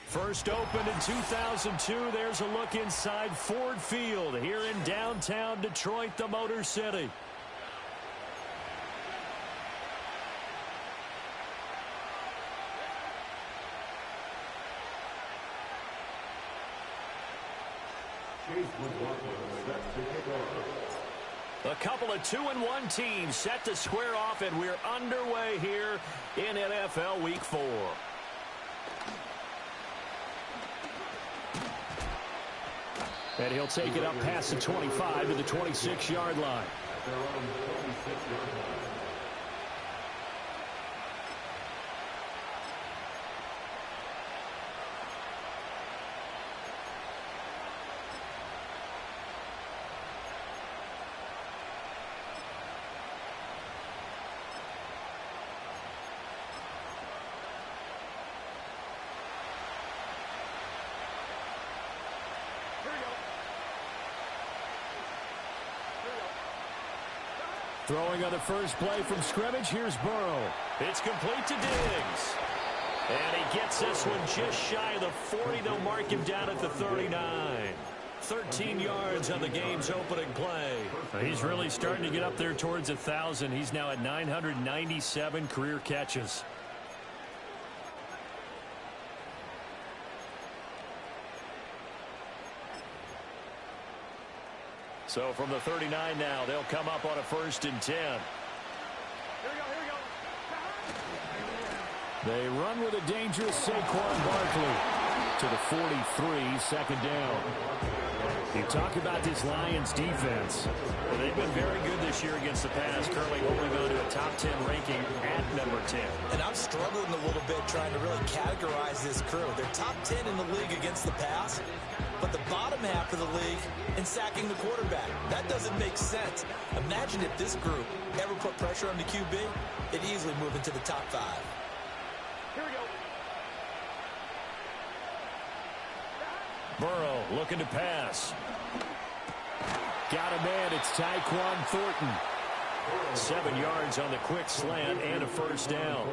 First opened in 2002. There's a look inside Ford Field here in downtown Detroit, the Motor City. A couple of 2-1 teams set to square off, and we're underway here in NFL Week 4. And he'll take it up past the 25 to the 26-yard line. Throwing on the first play from scrimmage, here's Burrow. It's complete to Diggs. And he gets this one just shy of the 40. They'll mark him down at the 39. 13 yards on the game's opening play. He's really starting to get up there towards 1,000. He's now at 997 career catches. So from the 39 now, they'll come up on a 1st and 10. Here we go. They run with a dangerous Saquon Barkley to the 43, second down. You talk about this Lions defense. Well, they've been very good this year against the pass, currently holding on to a top 10 ranking at number 10. And I'm struggling a little bit trying to really categorize this crew. They're top 10 in the league against the pass, but the bottom half of the league in sacking the quarterback. That doesn't make sense. Imagine if this group ever put pressure on the QB, it'd easily move into the top 5. Here we go. Burrow looking to pass. Got a man. It's Tyquan Thornton. 7 yards on the quick slant and a 1st down.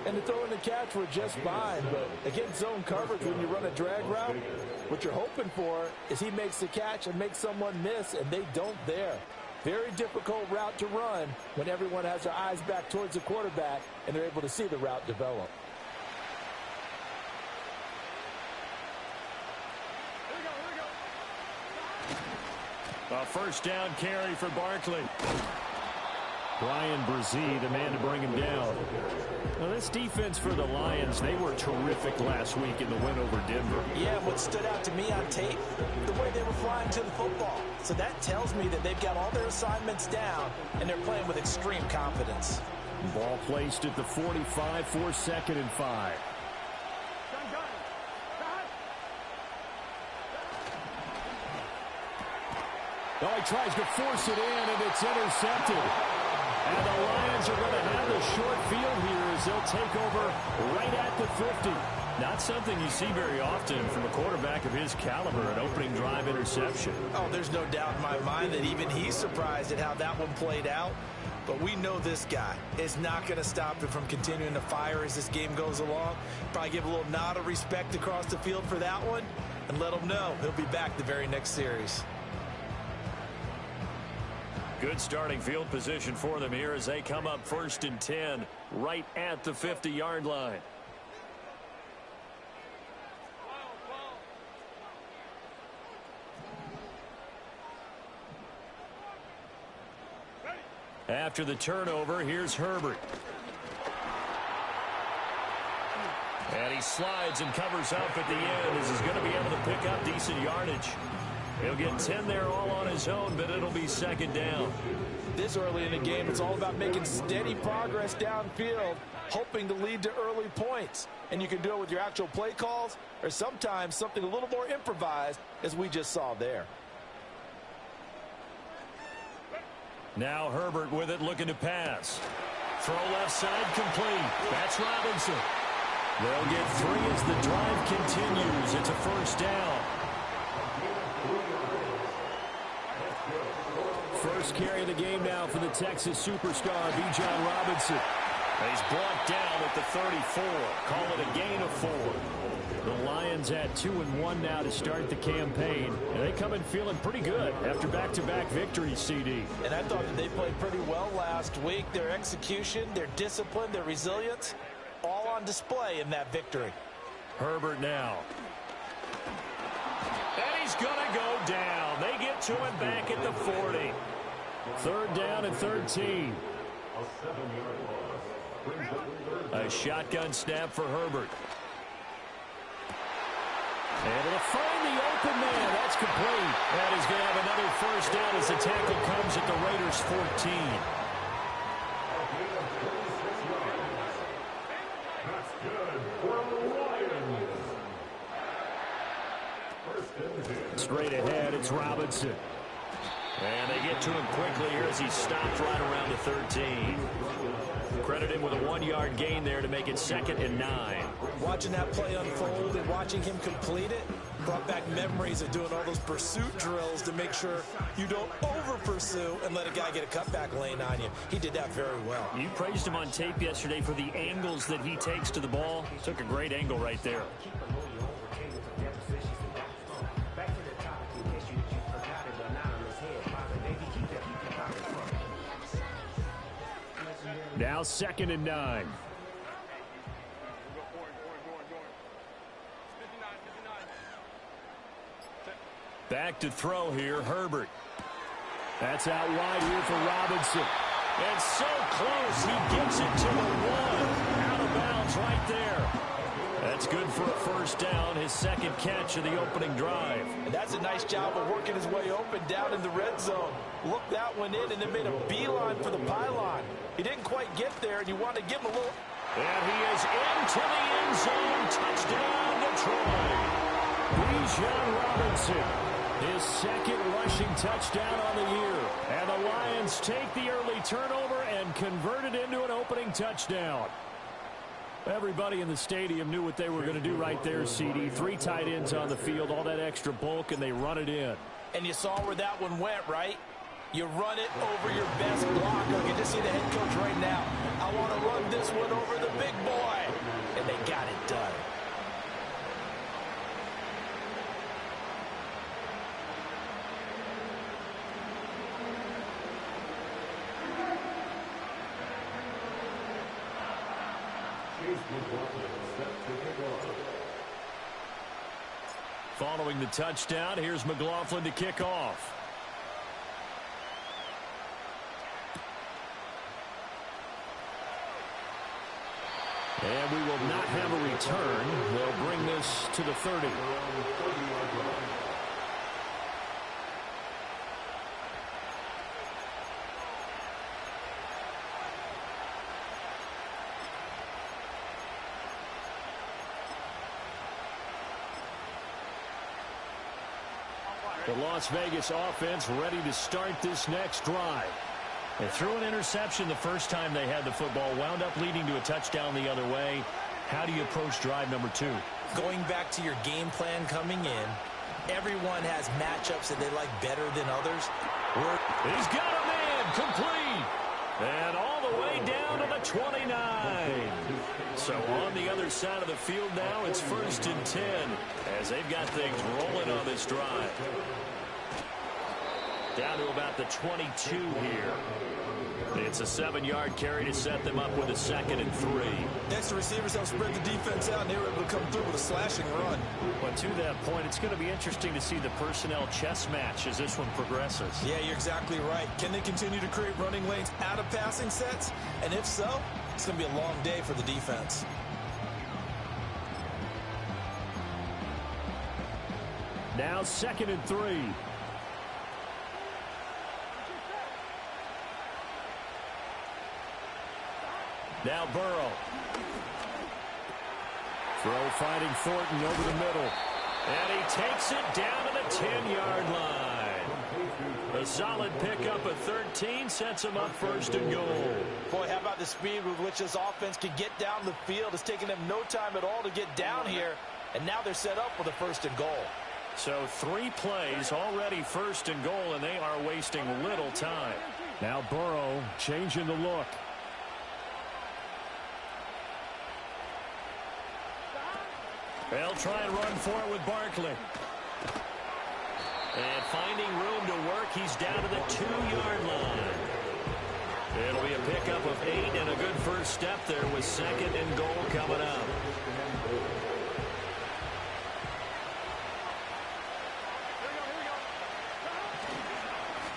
And the throw and the catch were just fine, but against zone coverage when you run a drag route, what you're hoping for is he makes the catch and makes someone miss, and they don't there. Very difficult route to run when everyone has their eyes back towards the quarterback and they're able to see the route develop. A 1st down carry for Barkley. Brian Brzee, the man to bring him down. Well, this defense for the Lions, they were terrific last week in the win over Denver. Yeah, what stood out to me on tape, the way they were flying to the football. So that tells me that they've got all their assignments down, and they're playing with extreme confidence. Ball placed at the 45 for 2nd and 5. Oh, he tries to force it in, and it's intercepted. And the Lions are going to have a short field here as they'll take over right at the 50. Not something you see very often from a quarterback of his caliber, an opening drive interception. Oh, there's no doubt in my mind that even he's surprised at how that one played out. But we know this guy is not going to stop him from continuing to fire as this game goes along. Probably give a little nod of respect across the field for that one and let him know he'll be back the very next series. Good starting field position for them here as they come up 1st and 10 right at the 50-yard line. After the turnover, here's Herbert. And he slides and covers up at the end as he's going to be able to pick up decent yardage. He'll get 10 there all on his own, but it'll be 2nd down. This early in the game, it's all about making steady progress downfield, hoping to lead to early points. And you can do it with your actual play calls or sometimes something a little more improvised, as we just saw there. Now Herbert with it, looking to pass. Throw left side complete. That's Robinson. They'll get 3 as the drive continues. It's a 1st down. First carry of the game now for the Texas superstar, Bijan Robinson. He's brought down at the 34. Call it a gain of 4. The Lions at 2-1 now to start the campaign. And they come in feeling pretty good after back-to-back victories, CD. And I thought that they played pretty well last week. Their execution, their discipline, their resilience, all on display in that victory. Herbert now. And he's going to go down. They get to him back at the 40. Third down and 13. A shotgun snap for Herbert. Able to find the open man. That's complete. And he's going to have another first down as the tackle comes at the Raiders' 14. Straight ahead, it's Robinson. And they get to him quickly here as he stopped right around the 13. Credit him with a 1-yard gain there to make it 2nd and 9. Watching that play unfold and watching him complete it brought back memories of doing all those pursuit drills to make sure you don't over-pursue and let a guy get a cutback lane on you. He did that very well. You praised him on tape yesterday for the angles that he takes to the ball. Took a great angle right there. Now 2nd and 9. Back to throw here, Herbert. That's out wide here for Robinson. And so close, he gets it to the 1. Out of bounds right there. That's good for a first down, his 2nd catch of the opening drive. And that's a nice job of working his way open down in the red zone. Looked that one in and then made a beeline for the pylon. He didn't quite get there, and you want to give him a little... And he is into the end zone. Touchdown, Detroit. Bijan Robinson, his 2nd rushing touchdown on the year. And the Lions take the early turnover and convert it into an opening touchdown. Everybody in the stadium knew what they were going to do right there, CD. 3 tight ends on the field, all that extra bulk, and they run it in. And you saw where that one went, right? You run it over your best blocker. You can just see the head coach right now. I want to run this one over the big boy. And they got it done. Following the touchdown, here's McLaughlin to kick off. And we will not have a return. They'll bring this to the 30. The Las Vegas offense ready to start this next drive. They threw an interception the first time they had the football, wound up leading to a touchdown the other way. How do you approach drive number 2? Going back to your game plan coming in, everyone has matchups that they like better than others. He's got a man, complete. And all the way down to the 29. So on the other side of the field now, it's 1st and 10 as they've got things rolling on this drive. Down to about the 22 here. It's a 7-yard carry to set them up with a 2nd and 3. Next, the receivers have spread the defense out, and they were able to come through with a slashing run. But to that point, it's going to be interesting to see the personnel chess match as this one progresses. Yeah, you're exactly right. Can they continue to create running lanes out of passing sets? And if so, it's going to be a long day for the defense. Now 2nd and 3. Now Burrow. Throw finding Thornton over the middle. And he takes it down to the 10-yard line. A solid pickup of 13 sets him up 1st and goal. Boy, how about the speed with which this offense can get down the field? It's taken them no time at all to get down here. And now they're set up with a 1st and goal. So 3 plays already 1st and goal, and they are wasting little time. Now Burrow changing the look. They'll try and run for it with Barkley. And finding room to work, he's down to the 2-yard line. It'll be a pickup of 8 and a good first step there with 2nd and goal coming up.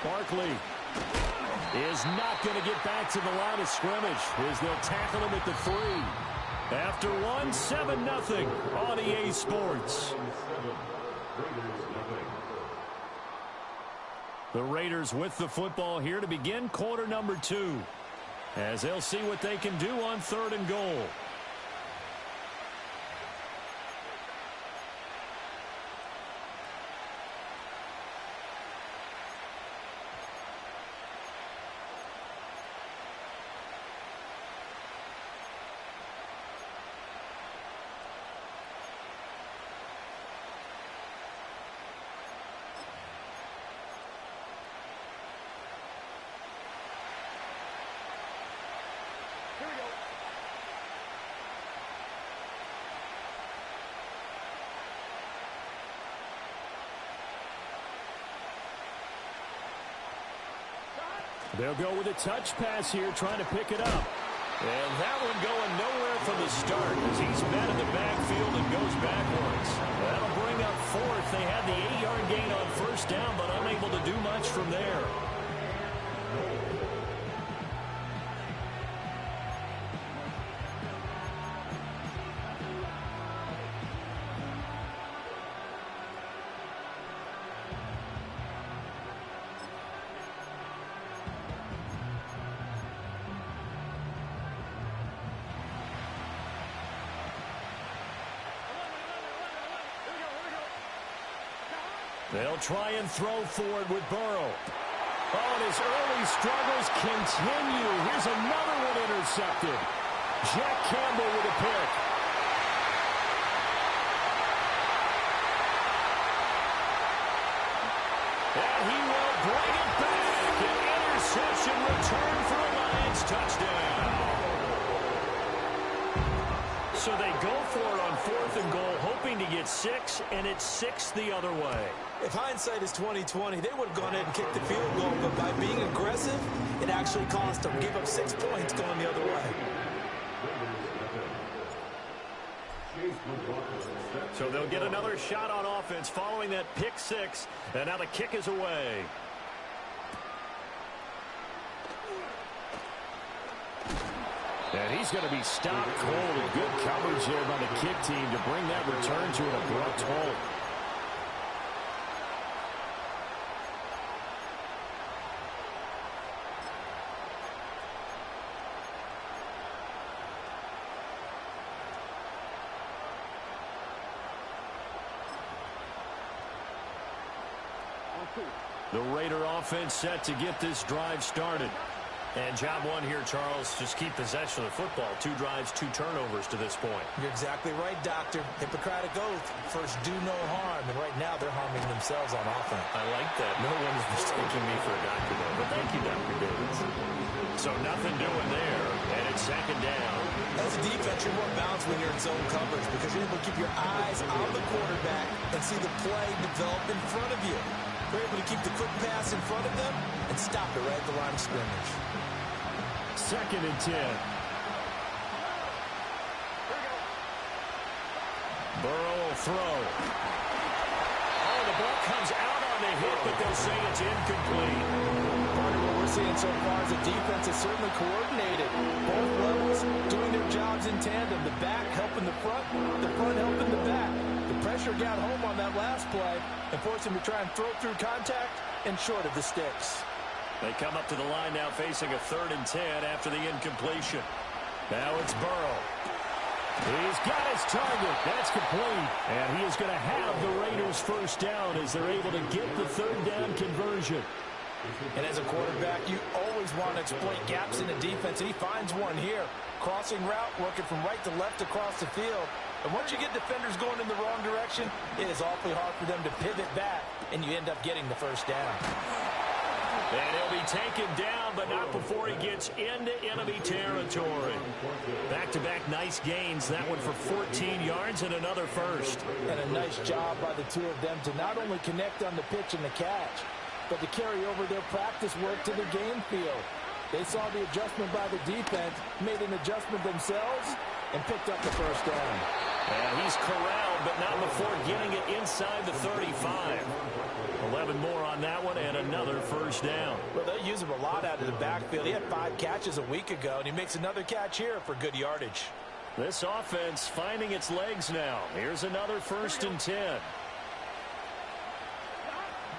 Barkley is not going to get back to the line of scrimmage as they'll tackle him at the 3. After 1, 7-0 on EA Sports. The Raiders with the football here to begin quarter number 2, as they'll see what they can do on 3rd and goal. They'll go with a touch pass here, trying to pick it up. And that one going nowhere from the start as he's met in the backfield and goes backwards. That'll bring up 4th. They had the 8-yard gain on 1st down, but unable to do much from there. They'll try and throw forward with Burrow. Oh, and his early struggles continue. Here's another one intercepted. Jack Campbell with a pick. And he will bring it back. An interception return for a Lions touchdown. So they go for it on 4th and goal, hoping to get 6, and it's 6 the other way. If hindsight is 20/20, they would have gone ahead and kicked the field goal, but by being aggressive, it actually cost them. Give up 6 points going the other way. So they'll get another shot on offense following that pick 6, and now the kick is away. And he's going to be stopped cold. And good coverage there by the kick team to bring that return to an abrupt halt. The Raider offense set to get this drive started. And job 1 here, Charles, just keep possession of the football. 2 drives, 2 turnovers to this point. You're exactly right, Doctor. Hippocratic oath. First, do no harm. And right now, they're harming themselves on offense. I like that. No one is mistaking me for a doctor, though. But thank you, Dr. Davis. So nothing doing there. And it's 2nd down. As a defense, you're more balanced when you're in zone coverage because you're able to keep your eyes on the quarterback and see the play develop in front of you. You're able to keep the quick pass in front of them and stop it right at the line of scrimmage. 2nd and 10. Burrow will throw. Oh, the ball comes out on the hit, but they'll say it's incomplete. Part of what we're seeing so far is the defense is certainly coordinated. Both levels doing their jobs in tandem. The back helping the front helping the back. The pressure got home on that last play and forced him to try and throw through contact and short of the sticks. They come up to the line now facing a 3rd and 10 after the incompletion. Now it's Burrow. He's got his target. That's complete. And he is going to have the Raiders first down as they're able to get the 3rd down conversion. And as a quarterback, you always want to exploit gaps in the defense, and he finds one here. Crossing route, working from right to left across the field. And once you get defenders going in the wrong direction, it is awfully hard for them to pivot back, and you end up getting the first down. And he'll be taken down, but not before he gets into enemy territory. Back-to-back nice gains. That one for 14 yards and another first. And a nice job by the two of them to not only connect on the pitch and the catch, but to carry over their practice work to the game field. They saw the adjustment by the defense, made an adjustment themselves, and picked up the first down. And he's corralled, but not before getting it inside the 35. 11 more on that one, and another first down. Well, they use him a lot out of the backfield. He had 5 catches a week ago, and he makes another catch here for good yardage. This offense finding its legs now. Here's another 1st and 10.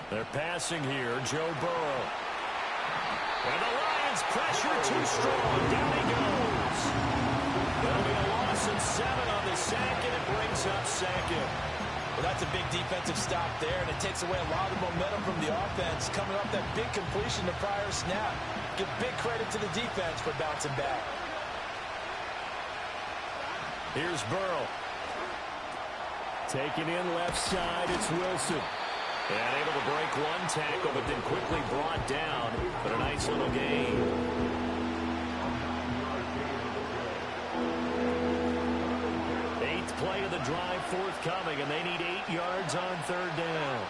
They're passing here, Joe Burrow. And the Lions pressure too strong. Down he goes. That'll be a loss of 7 on the sack, and it brings up second. Well, that's a big defensive stop there, and it takes away a lot of momentum from the offense. Coming off that big completion the prior snap. Give big credit to the defense for bouncing back. Here's Burrow. Taken in left side, it's Wilson. And able to break one tackle, but then quickly brought down. But a nice little gain. Play of the drive forthcoming, and they need 8 yards on 3rd down.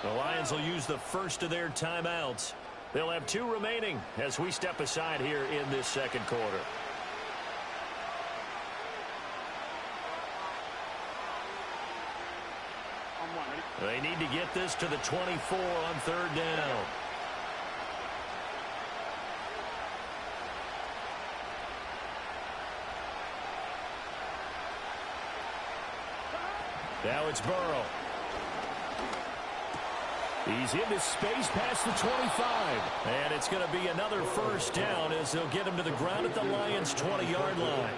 The Lions will use the first of their timeouts. They'll have 2 remaining as we step aside here in this second quarter. They need to get this to the 24 on 3rd down. Now it's Burrow. He's into space past the 25. And it's going to be another first down as they'll get him to the ground at the Lions' 20-yard line.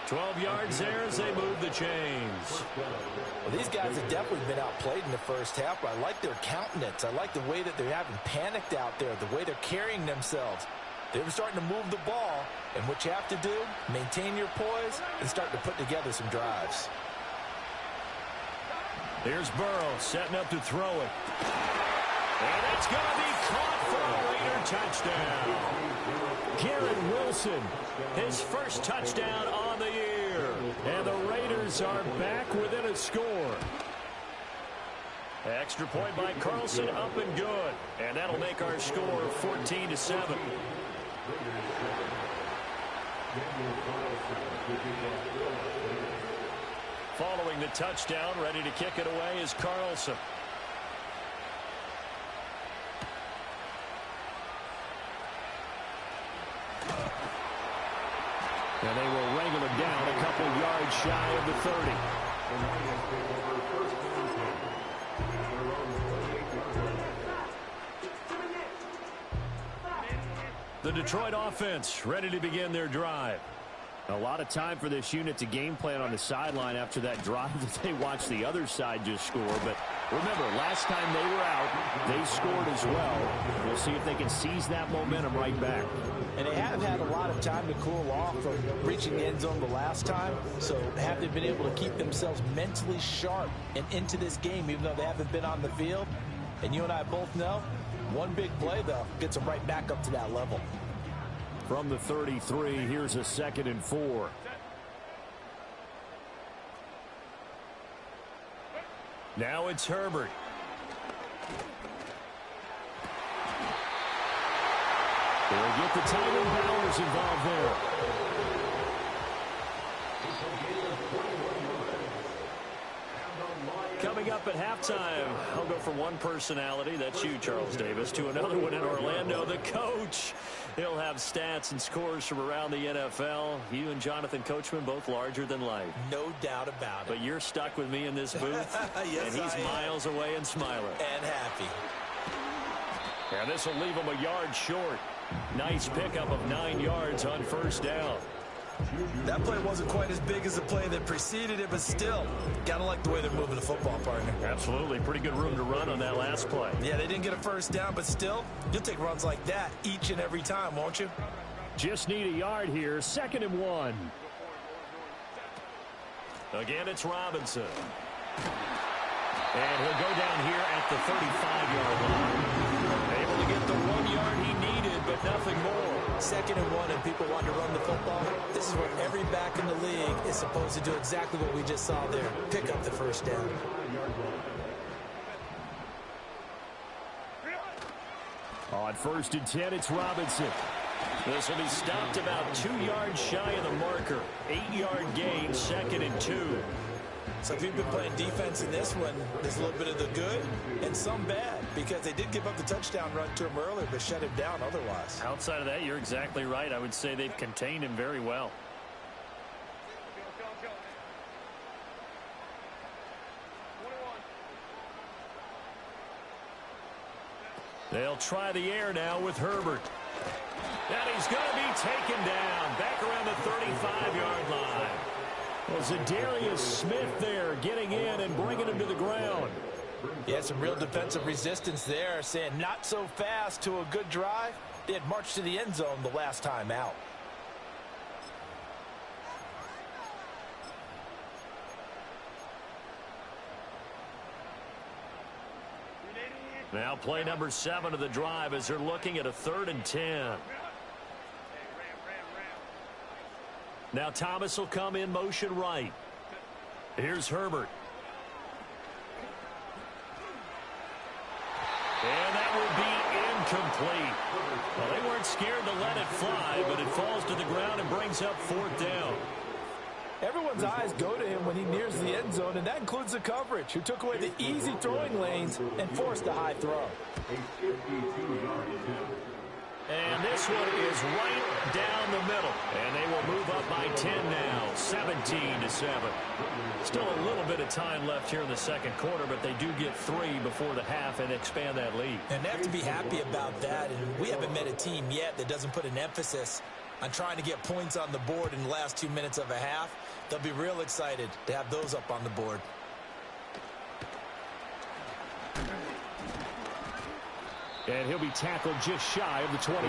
12 yards there as they move the chains. Well, these guys have definitely been outplayed in the first half, but I like their countenance. I like the way that they're having panicked out there, the way they're carrying themselves. They're starting to move the ball, and what you have to do, maintain your poise and start to put together some drives. Here's Burrow setting up to throw it. And it's going to be caught for a Raider touchdown. Garrett Wilson, his first touchdown on the year. And the Raiders are back within a score. Extra point by Carlson, up and good. And that'll make our score 14-7. Following the touchdown, ready to kick it away is Carlson. And they will wrangle him down a couple yards shy of the 30. The Detroit offense ready to begin their drive. A lot of time for this unit to game plan on the sideline after that drive that they watched the other side just score. But remember, last time they were out, they scored as well. We'll see if they can seize that momentum right back. And they have had a lot of time to cool off from reaching the end zone the last time. So have they been able to keep themselves mentally sharp and into this game, even though they haven't been on the field? And you and I both know, one big play, though, gets them right back up to that level. From the 33, here's a 2nd and 4. Now it's Herbert. They'll get the tight end Bowers involved there. Coming up at halftime, I'll go from one personality, that's you, Charles Davis, to another one in Orlando, the coach. He'll have stats and scores from around the NFL. You and Jonathan Coachman, both larger than life. No doubt about it. But you're stuck with me in this booth, yes, and he's miles away and smiling. And happy. And this will leave him a yard short. Nice pickup of 9 yards on first down. That play wasn't quite as big as the play that preceded it, but still, gotta like the way they're moving the football, partner. Absolutely. Pretty good room to run on that last play. Yeah, they didn't get a first down, but still, you'll take runs like that each and every time, won't you? Just need a yard here. 2nd and 1. Again, it's Robinson. And he'll go down here at the 35-yard line. Able to get the 1 yard he needed, but nothing more. 2nd and 1, and people want to run the football. This is where every back in the league is supposed to do exactly what we just saw there. Pick up the first down. On 1st and 10, it's Robinson. This will be stopped about 2 yards shy of the marker. 8-yard gain, 2nd and 2. So if you've been playing defense in this one, there's a little bit of the good and some bad, because they did give up the touchdown run to him earlier, but shut him down otherwise. Outside of that, you're exactly right. I would say they've contained him very well. They'll try the air now with Herbert. And he's going to be taken down back around the 35-yard line. Well, Zadarius Smith there getting in and bringing him to the ground. Yeah, some real defensive resistance there, saying not so fast to a good drive. They had marched to the end zone the last time out. Now play number 7 of the drive as they're looking at a 3rd and 10. Now Thomas will come in motion right. Here's Herbert. And that will be incomplete. Well, they weren't scared to let it fly, but it falls to the ground and brings up 4th down. Everyone's eyes go to him when he nears the end zone, and that includes the coverage, who took away the easy throwing lanes and forced a high throw. And this one is right down the middle. And they will move up by 10 now, 17-7. Still a little bit of time left here in the 2nd quarter, but they do get 3 before the half and expand that lead. And they have to be happy about that. And we haven't met a team yet that doesn't put an emphasis on trying to get points on the board in the last 2 minutes of a half. They'll be real excited to have those up on the board. And he'll be tackled just shy of the 25.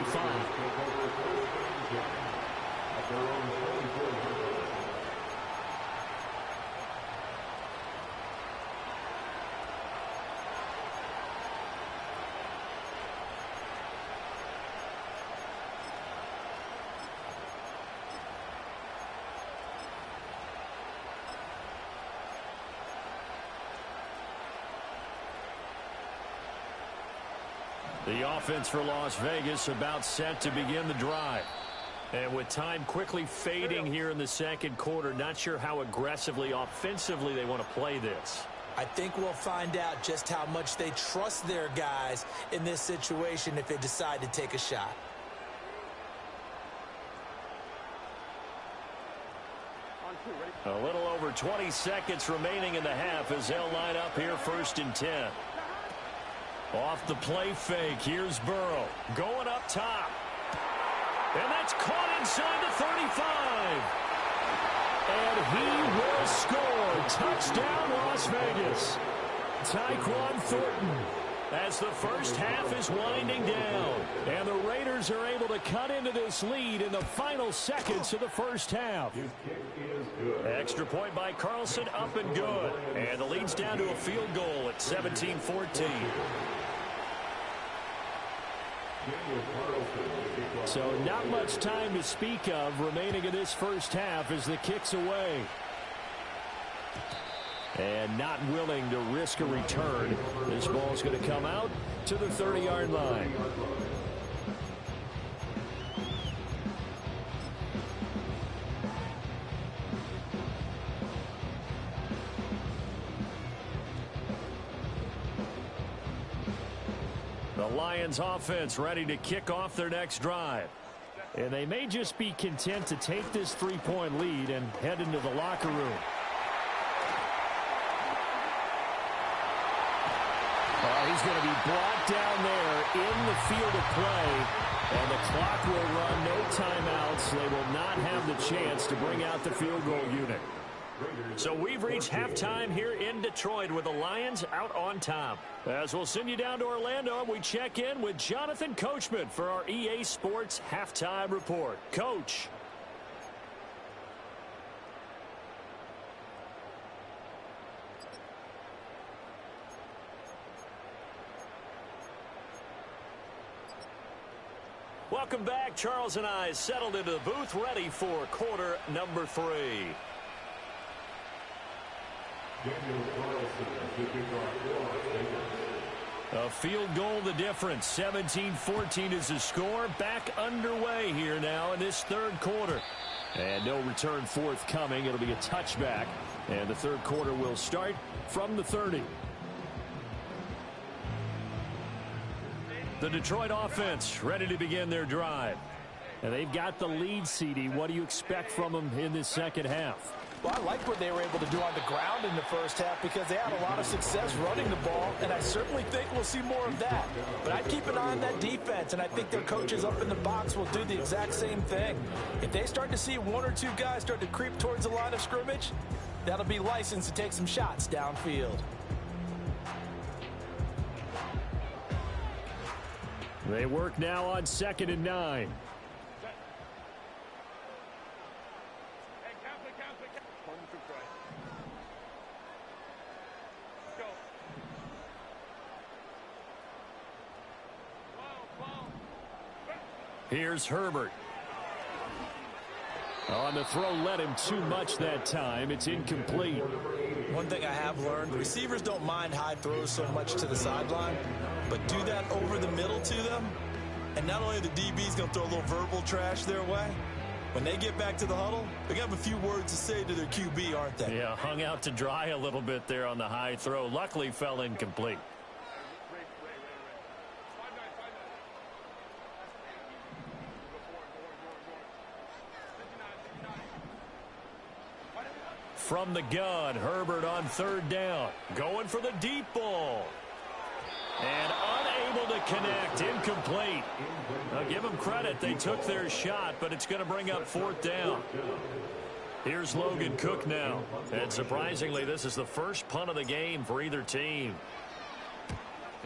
The offense for Las Vegas about set to begin the drive. And with time quickly fading here in the 2nd quarter, not sure how aggressively, offensively they want to play this. I think we'll find out just how much they trust their guys in this situation if they decide to take a shot. A little over 20 seconds remaining in the half as they'll line up here 1st and 10. Off the play fake, here's Burrow. Going up top. And that's caught inside the 35. And he will score. Touchdown, Las Vegas. Tyquan Thornton as the first half is winding down. And the Raiders are able to cut into this lead in the final seconds of the first half. Extra point by Carlson, up and good. And the lead's down to a field goal at 17-14. So not much time to speak of remaining in this first half as the kick's away. And not willing to risk a return. This ball's going to come out to the 30-yard line. The Lions offense ready to kick off their next drive. And they may just be content to take this 3-point lead and head into the locker room. He's going to be brought down there in the field of play. And the clock will run, no timeouts. They will not have the chance to bring out the field goal unit. So we've reached halftime here in Detroit with the Lions out on top. As we'll send you down to Orlando, we check in with Jonathan Coachman for our EA Sports Halftime Report. Coach. Welcome back. Charles and I settled into the booth, ready for quarter number 3. A field goal the difference. 17-14 is the score. Back underway here now in this third quarter. And no return forthcoming. It'll be a touchback. And the third quarter will start from the 30. The Detroit offense ready to begin their drive. And they've got the lead, CD. What do you expect from them in this second half? Well, I like what they were able to do on the ground in the first half because they had a lot of success running the ball, and I certainly think we'll see more of that. But I'd keep an eye on that defense, and I think their coaches up in the box will do the exact same thing. If they start to see one or two guys start to creep towards the line of scrimmage, that'll be license to take some shots downfield. They work now on 2nd and 9. Here's Herbert. On the throw, led him too much that time. It's incomplete. One thing I have learned, receivers don't mind high throws so much to the sideline, but do that over the middle to them, and not only are the DBs going to throw a little verbal trash their way, when they get back to the huddle, they're going to have a few words to say to their QB, aren't they? Yeah, hung out to dry a little bit there on the high throw. Luckily fell incomplete. From the gun, Herbert on 3rd down. Going for the deep ball. And unable to connect. Incomplete. Now give them credit. They took their shot, but it's going to bring up 4th down. Here's Logan Cook now. And surprisingly, this is the first punt of the game for either team.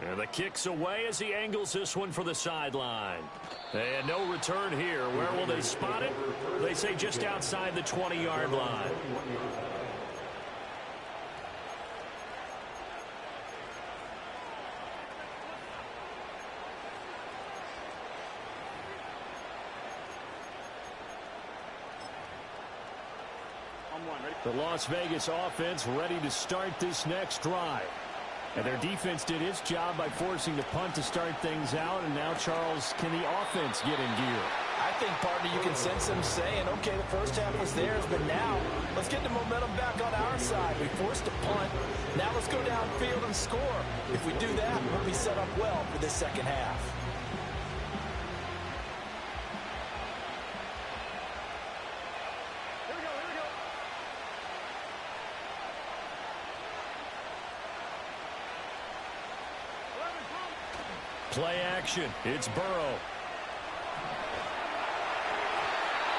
And the kick's away as he angles this one for the sideline. And no return here. Where will they spot it? They say just outside the 20-yard line. The Las Vegas offense ready to start this next drive. And their defense did its job by forcing the punt to start things out. And now, Charles, can the offense get in gear? I think, partner, you can sense them saying, okay, the first half was theirs, but now let's get the momentum back on our side. We forced a punt. Now let's go downfield and score. If we do that, we'll be set up well for this second half. Play action. It's Burrow.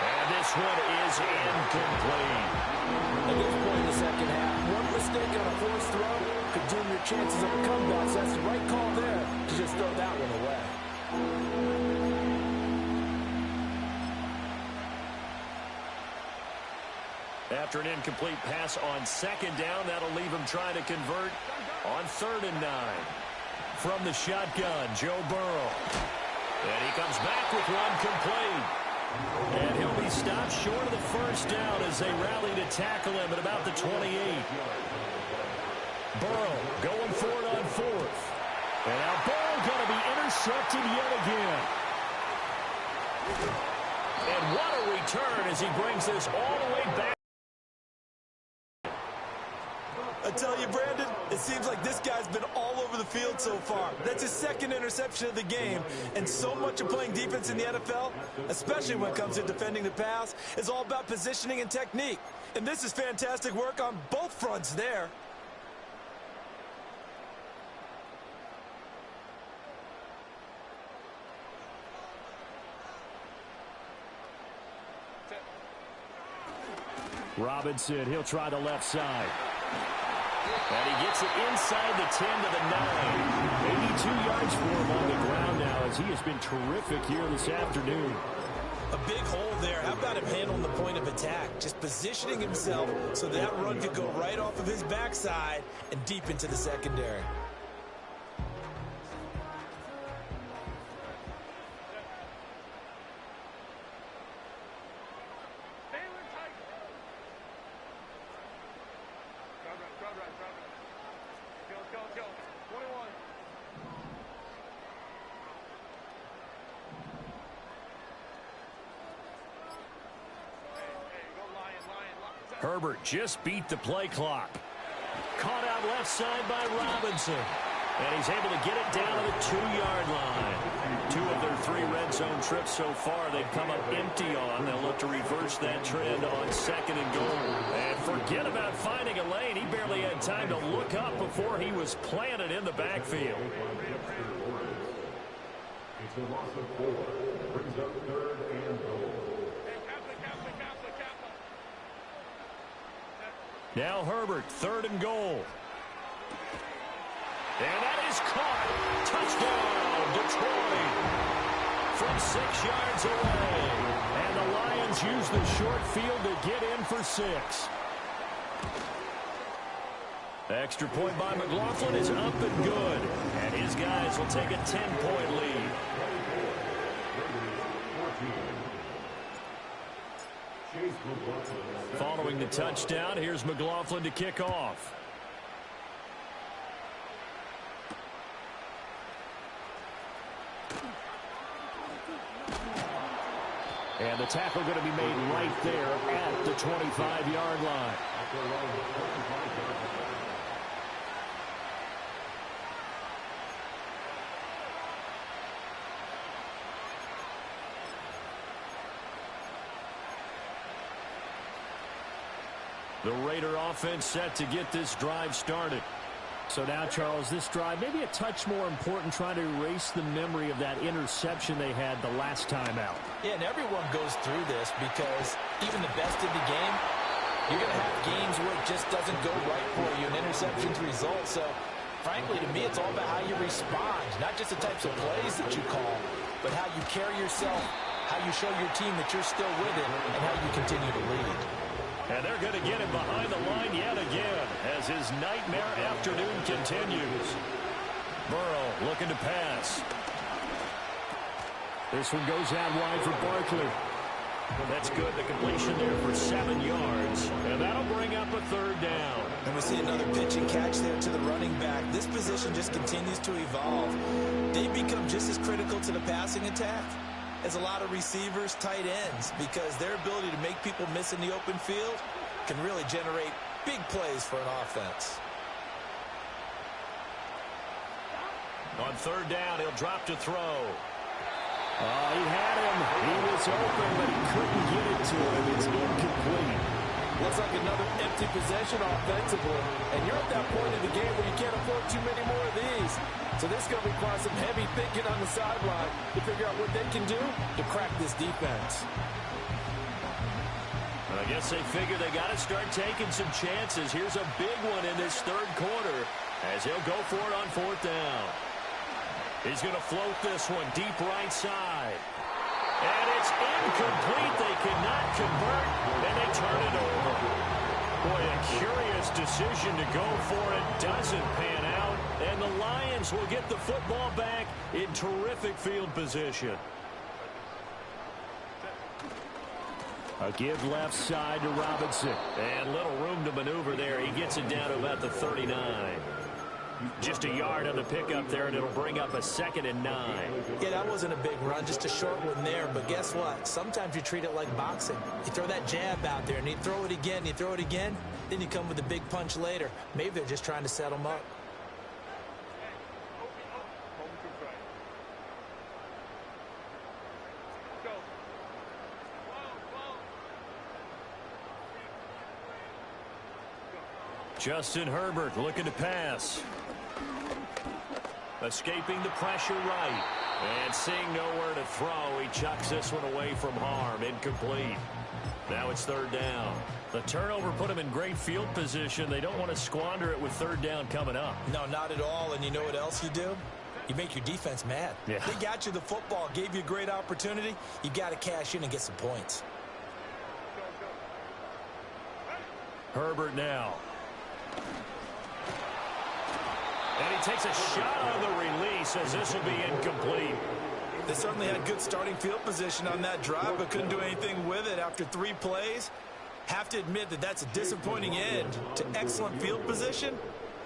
And this one is incomplete. At this point in the second half, one mistake on a forced throw could doom your chances of a comeback. So that's the right call there to just throw that one away. After an incomplete pass on 2nd down, that'll leave him trying to convert on 3rd and 9. From the shotgun, Joe Burrow. And he comes back with one complete. And he'll be stopped short of the first down as they rally to tackle him at about the 28. Burrow going for it on 4th. And now Burrow going to be intercepted yet again. And what a return as he brings this all the way back. I tell you, Brandon, it seems like this guy's been all over the field so far. That's his 2nd interception of the game, and so much of playing defense in the NFL, especially when it comes to defending the pass, is all about positioning and technique. And this is fantastic work on both fronts there. Robinson, he'll try the left side. And he gets it inside the 10 to the 9. 82 yards for him on the ground now as he has been terrific here this afternoon. A big hole there. How about him handling the point of attack? Just positioning himself so that run could go right off of his backside and deep into the secondary. go. 21. Hey, go Lion. Herbert just beat the play clock. Caught out left side by Robinson. And he's able to get it down to the 2-yard line. 2 of their 3 red zone trips so far they've come up empty on. They'll look to reverse that trend on 2nd and goal. And forget about finding a lane. He barely had time to look up before he was planted in the backfield. It's a loss of 4. Brings up 3rd and goal. Now Herbert, 3rd and goal. And that is caught. Touchdown, Detroit. From 6 yards away. And the Lions use the short field to get in for 6. Extra point by McLaughlin is up and good. And his guys will take a 10-point lead. Following the touchdown, here's McLaughlin to kick off. And the tackle going to be made right there at the 25-yard line. The Raider offense set to get this drive started. So now, Charles, this drive maybe a touch more important, trying to erase the memory of that interception they had the last time out. Yeah, and everyone goes through this because even the best in the game, you're going to have games where it just doesn't go right for you, and interceptions result. So, frankly, to me, it's all about how you respond, not just the types of plays that you call, but how you carry yourself, how you show your team that you're still with it, and how you continue to lead. And they're going to get him behind the line yet again as his nightmare afternoon continues. Burrow looking to pass. This one goes out wide for Barkley. That's good. The completion there for 7 yards. And that'll bring up a 3rd down. And we see another pitch and catch there to the running back. This position just continues to evolve. They become just as critical to the passing attack as a lot of receivers, tight ends, because their ability to make people miss in the open field can really generate big plays for an offense. On 3rd down, he'll drop to throw. He had him. He was open, but he couldn't get it to him. It's incomplete. Looks like another empty possession offensively. And you're at that point in the game where you can't afford too many more of these. So this is going to require some heavy thinking on the sideline to figure out what they can do to crack this defense. And I guess they figure they got to start taking some chances. Here's a big one in this 3rd quarter as he'll go for it on 4th down. He's going to float this one deep right side. And it's incomplete. They cannot convert, and they turn it over. Boy, a curious decision to go for it. Doesn't pan out, and the Lions will get the football back in terrific field position. A give left side to Robinson. And little room to maneuver there. He gets it down to about the 39. Just a yard on the pickup there, and it'll bring up a 2nd and 9. Yeah, that wasn't a big run, just a short one there. But guess what? Sometimes you treat it like boxing. You throw that jab out there, and you throw it again, then you come with a big punch later. Maybe they're just trying to set them up. Justin Herbert looking to pass. Escaping the pressure right. And seeing nowhere to throw, he chucks this one away from harm. Incomplete. Now it's 3rd down. The turnover put him in great field position. They don't want to squander it with 3rd down coming up. No, not at all. And you know what else you do? You make your defense mad. Yeah. They got you the football, gave you a great opportunity. You got to cash in and get some points. Herbert now. And he takes a shot on the release as this will be incomplete. They certainly had good starting field position on that drive, but couldn't do anything with it after 3 plays. Have to admit that that's a disappointing end to excellent field position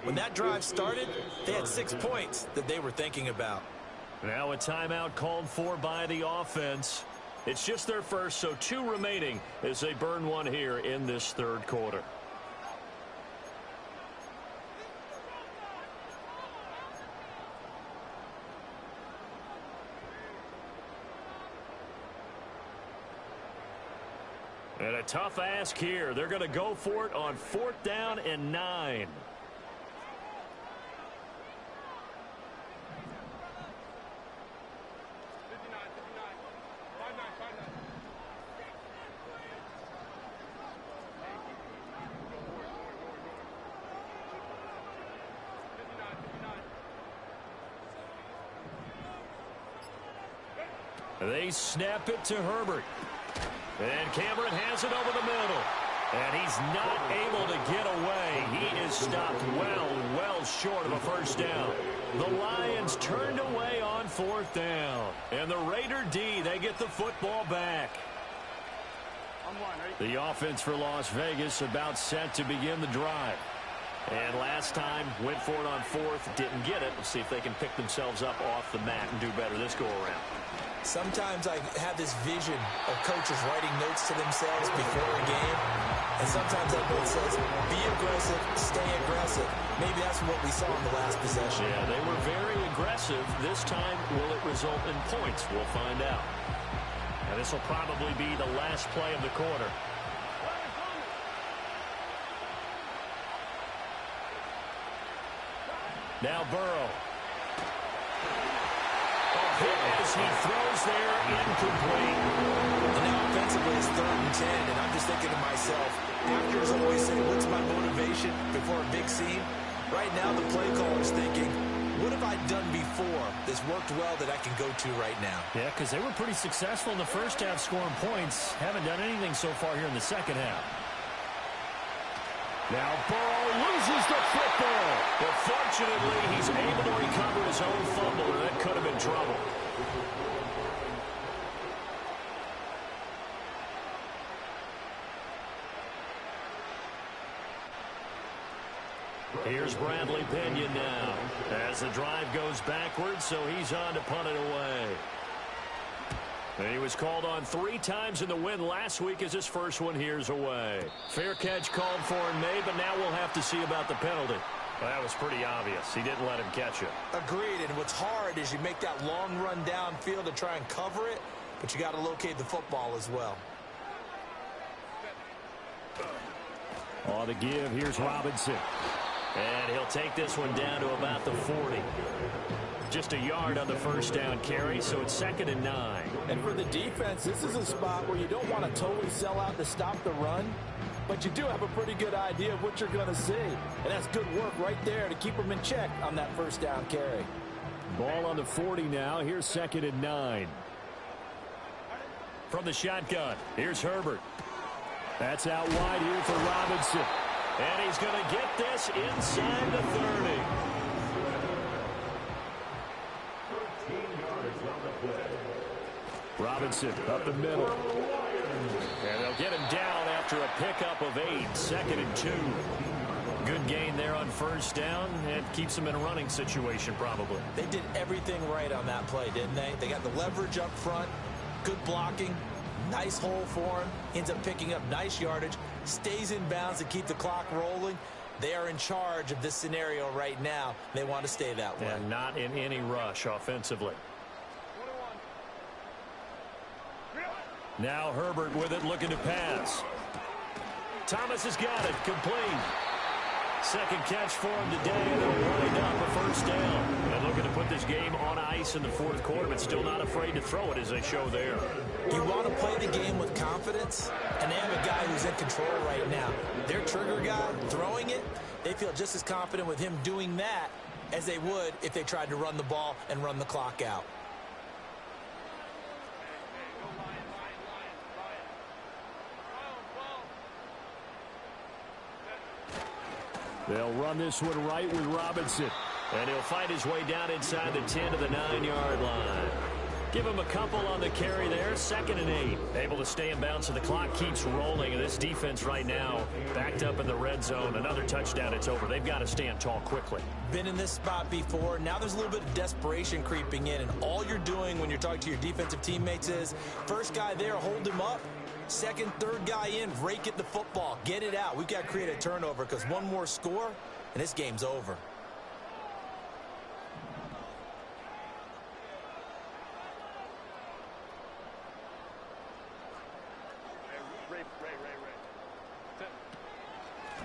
When that drive started, they had 6 points that they were thinking about. Now a timeout called for by the offense. It's just their first, so 2 remaining as they burn one here in this third quarter. And a tough ask here. They're going to go for it on 4th down and 9. They snap it to Herbert. And Cameron has it over the middle. And he's not able to get away. He is stopped well short of a first down. The Lions turned away on 4th down. And the Raider D, they get the football back. The offense for Las Vegas about set to begin the drive. And last time, went for it on 4th, didn't get it. We'll see if they can pick themselves up off the mat and do better this go-around. Sometimes I have this vision of coaches writing notes to themselves before a game. And sometimes that note says, be aggressive, stay aggressive. Maybe that's what we saw in the last possession. Yeah, they were very aggressive. This time, will it result in points? We'll find out. And this will probably be the last play of the quarter. Now Burrow. As he throws there, incomplete. And now offensively it's 3rd and 10, and I'm just thinking to myself, actors always say, what's my motivation before a big scene? Right now the play caller's thinking, what have I done before that's worked well that I can go to right now? Yeah, because they were pretty successful in the first half scoring points. Haven't done anything so far here in the second half. Now Burrow loses the football. But fortunately, he's able to recover his own fumble, and that could have been trouble. Here's Bradley Pinion now as the drive goes backwards, so he's on to punt it away. And he was called on 3 times in the win last week as his first one here's away. Fair catch called for and made, but now we'll have to see about the penalty. Well, that was pretty obvious. He didn't let him catch it. Agreed, and what's hard is you make that long run downfield to try and cover it, but you got to locate the football as well. On the give, here's Robinson. And he'll take this one down to about the 40. Just a yard on the first down carry, so it's 2nd and 9. And for the defense, this is a spot where you don't want to totally sell out to stop the run, but you do have a pretty good idea of what you're going to see. And that's good work right there to keep them in check on that first down carry. Ball on the 40 now. Here's 2nd and 9. From the shotgun, here's Herbert. That's out wide here for Robinson. And he's going to get this inside the 30. Robinson up the middle. And they'll get him down after a pickup of 8. 2nd and 2. Good gain there on first down, and keeps him in a running situation probably. They did everything right on that play, didn't they? They got the leverage up front, good blocking, nice hole for him, ends up picking up nice yardage, stays in bounds to keep the clock rolling. They are in charge of this scenario right now. They want to stay that way. And not in any rush offensively. Now Herbert with it, looking to pass. Thomas has got it, complete. Second catch for him today, and they'll wind up a first down. And looking to put this game on ice in the 4th quarter, but still not afraid to throw it as they show there. You want to play the game with confidence, and they have a guy who's in control right now. Their trigger guy throwing it, they feel just as confident with him doing that as they would if they tried to run the ball and run the clock out. They'll run this one right with Robinson. And he'll fight his way down inside the 10 to the 9-yard line. Give him a couple on the carry there. 2nd and 8. Able to stay in bounds, so the clock keeps rolling. And this defense right now backed up in the red zone. Another touchdown, it's over. They've got to stand tall quickly. Been in this spot before. Now there's a little bit of desperation creeping in. And all you're doing when you're talking to your defensive teammates is, first guy there, hold him up. Second, third guy in, rake at the football. Get it out. We've got to create a turnover because one more score, and this game's over.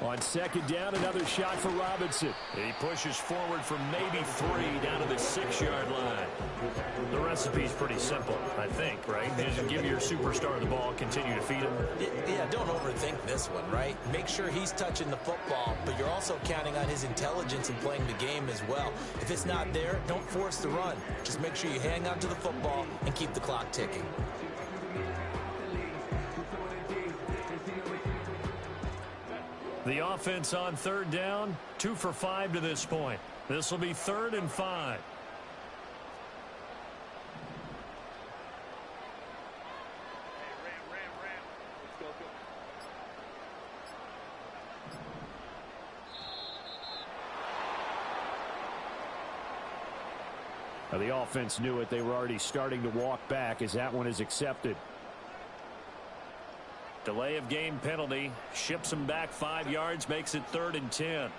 On 2nd down, another shot for Robinson. He pushes forward from maybe 3 down to the 6-yard line. The recipe's pretty simple, I think, right? Just give your superstar the ball, continue to feed him. Yeah, don't overthink this one, right? Make sure he's touching the football, but you're also counting on his intelligence in playing the game as well. If it's not there, don't force the run. Just make sure you hang on to the football and keep the clock ticking. The offense on 3rd down, 2 for 5 to this point. This will be 3rd and 5. Now, the offense knew it. They were already starting to walk back as that one is accepted. Delay of game penalty. Ships him back 5 yards. Makes it 3rd and 10.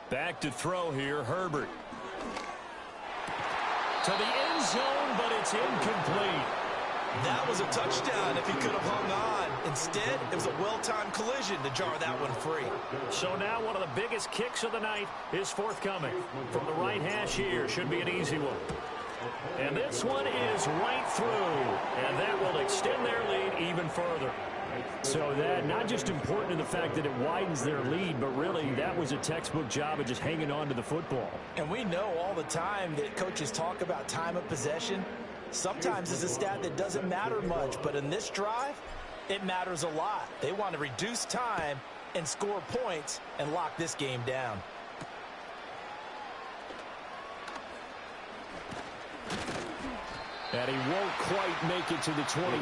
Back to throw here. Herbert. To the end zone, but it's incomplete. That was a touchdown if he could have hung on. Instead, it was a well-timed collision to jar that one free. So now one of the biggest kicks of the night is forthcoming. From the right hash here, should be an easy one. And this one is right through. And that will extend their lead even further. So that not just important in the fact that it widens their lead, but really that was a textbook job of just hanging on to the football. And we know all the time that coaches talk about time of possession. Sometimes it's a stat that doesn't matter much, but in this drive, it matters a lot. They want to reduce time and score points and lock this game down. And he won't quite make it to the 25.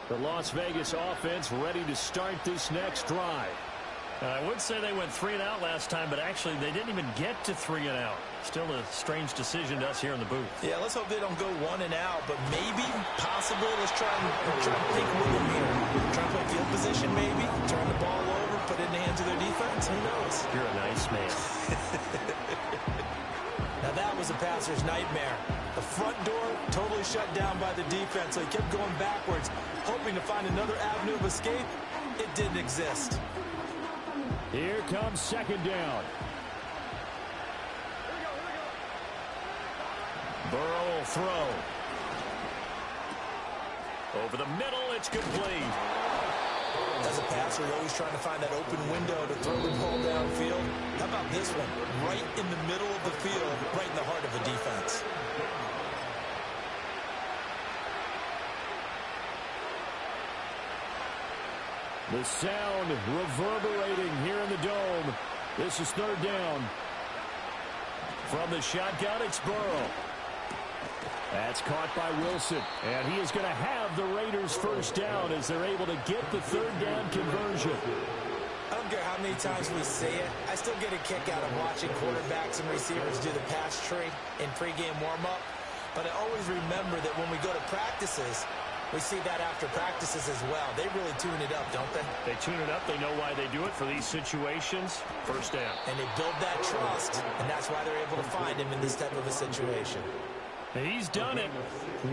The Las Vegas offense ready to start this next drive. I would say they went 3 and out last time, but actually they didn't even get to 3 and out. Still a strange decision to us here in the booth. Yeah, let's hope they don't go 1 and out, but maybe, possibly, let's try and think with them here. Try and play field position maybe, turn the ball over, put it in the hands of their defense. Who knows? You're a nice man. Now that was a passer's nightmare. The front door totally shut down by the defense, so he kept going backwards, hoping to find another avenue of escape. It didn't exist. Here comes 2nd down. Burrow will throw. Over the middle, it's complete. As a passer, you're always trying to find that open window to throw the ball downfield. How about this one? Right in the middle of the field, right in the heart of the defense. The sound reverberating here in the dome. This is 3rd down. From the shotgun, it's Burrow. That's caught by Wilson. And he is going to have the Raiders first down as they're able to get the 3rd down conversion. I don't care how many times we say it. I still get a kick out of watching quarterbacks and receivers do the pass tree in pregame warm-up. But I always remember that when we go to practices, we see that after practices as well. They really tune it up, don't they? They tune it up. They know why they do it for these situations. First down. And they build that trust, and that's why they're able to find him in this type of a situation. He's done it.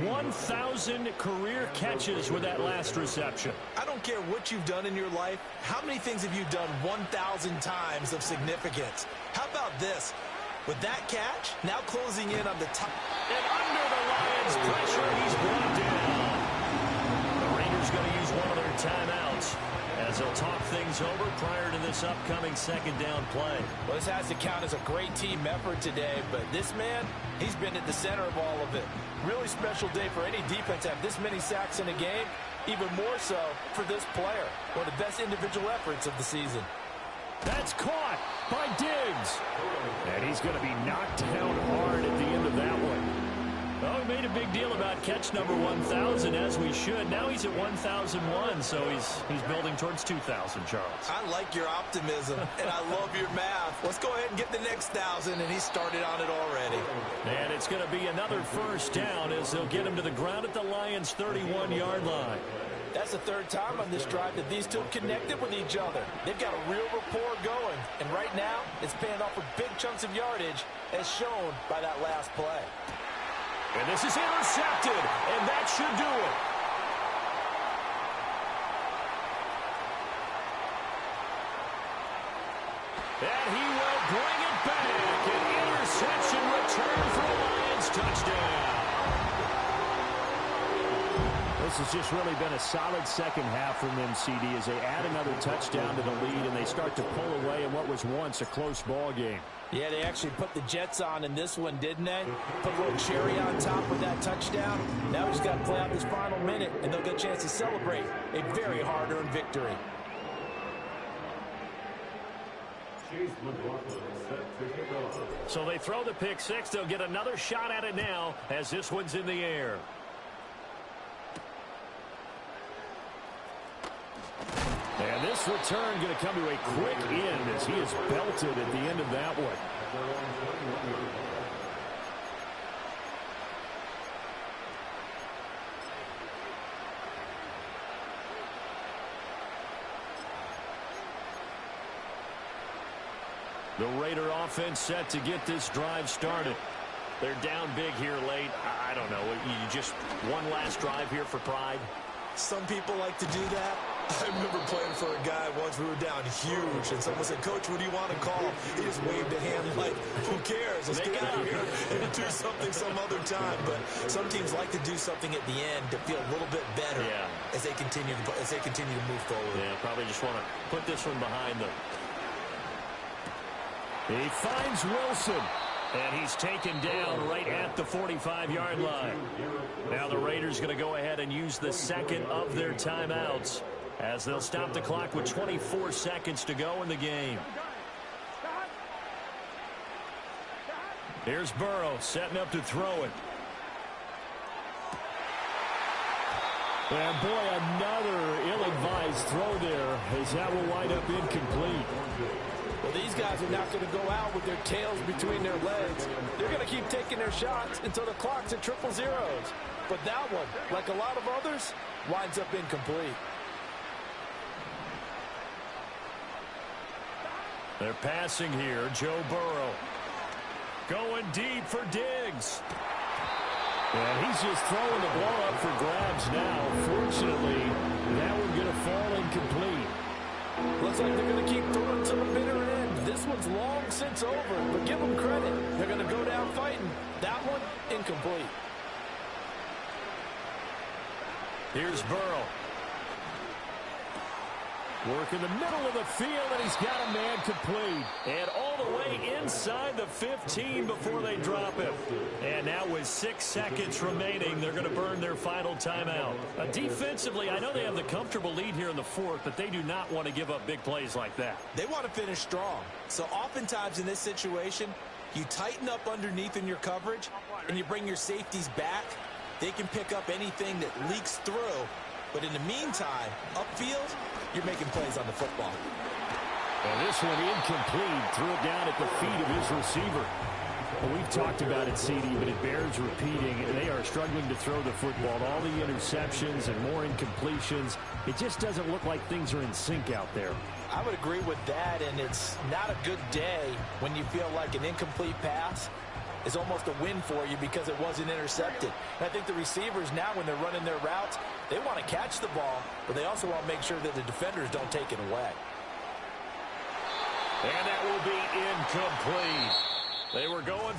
1,000 career catches with that last reception. I don't care what you've done in your life. How many things have you done 1,000 times of significance? How about this? With that catch, now closing in on the top. And under the Lions' pressure, he's brought down. The Raiders going to use one of their timeouts as they'll talk things over prior to this upcoming second down play. Well, this has to count as a great team effort today, but this man, he's been at the center of all of it. Really special day for any defense to have this many sacks in a game, even more so for this player. One of the best individual efforts of the season. That's caught by Diggs. And he's going to be knocked down hard at the end of that one. Oh, we made a big deal about catch number 1,000, as we should. Now he's at 1,001, so he's building towards 2,000, Charles. I like your optimism, and I love your math. Let's go ahead and get the next 1,000, and he started on it already. And it's going to be another first down as they'll get him to the ground at the Lions' 31-yard line. That's the third time on this drive that these two connected with each other. They've got a real rapport going, and right now it's paying off with big chunks of yardage, as shown by that last play. And this is intercepted, and that should do it. And he will bring it back. An interception return for a Lions touchdown. This has just really been a solid second half from them, CD, as they add another touchdown to the lead and they start to pull away in what was once a close ball game. Yeah, they actually put the Jets on in this one, didn't they? Put a little cherry on top with that touchdown. Now we just got to play out this final minute, and they'll get a chance to celebrate a very hard-earned victory. So they throw the pick six. They'll get another shot at it now as this one's in the air. And this return going to come to a quick end as he is belted at the end of that one. The Raider offense set to get this drive started. They're down big here late. I don't know. You just one last drive here for pride. Some people like to do that. I remember playing for a guy once. We were down huge, and someone said, "Coach, what do you want to call?" He just waved a hand like, "Who cares? Let's get out of here and do something some other time." But some teams like to do something at the end to feel a little bit better as they continue to move forward. Yeah, probably just want to put this one behind them. He finds Wilson. And he's taken down right at the 45-yard line. Now the Raiders going to go ahead and use the second of their timeouts as they'll stop the clock with 24 seconds to go in the game. Here's Burrow setting up to throw it. And boy, another ill-advised throw there as that will wind up incomplete. Well, these guys are not going to go out with their tails between their legs. They're going to keep taking their shots until the clock's at triple zeros. But that one, like a lot of others, winds up incomplete. They're passing here. Joe Burrow going deep for Diggs. And he's just throwing the ball up for grabs now. Fortunately, that one going to fall incomplete. Looks like they're going to keep throwing to the bitter end. This one's long since over, but give them credit. They're going to go down fighting. That one, incomplete. Here's Burrow. Work in the middle of the field, and he's got a man complete. And all the way inside the 15 before they drop him. And now with 6 seconds remaining, they're going to burn their final timeout. Defensively, I know they have the comfortable lead here in the fourth, but they do not want to give up big plays like that. They want to finish strong. So oftentimes in this situation, you tighten up underneath in your coverage, and you bring your safeties back. They can pick up anything that leaks through. But in the meantime, upfield, you're making plays on the football. And this one incomplete. Threw it down at the feet of his receiver. Well, we've talked about it, CD, but it bears repeating. They are struggling to throw the football. All the interceptions and more incompletions. It just doesn't look like things are in sync out there. I would agree with that, and it's not a good day when you feel like an incomplete pass is almost a win for you because it wasn't intercepted. And I think the receivers now, when they're running their routes, they want to catch the ball, but they also want to make sure that the defenders don't take it away. And that will be incomplete. They were going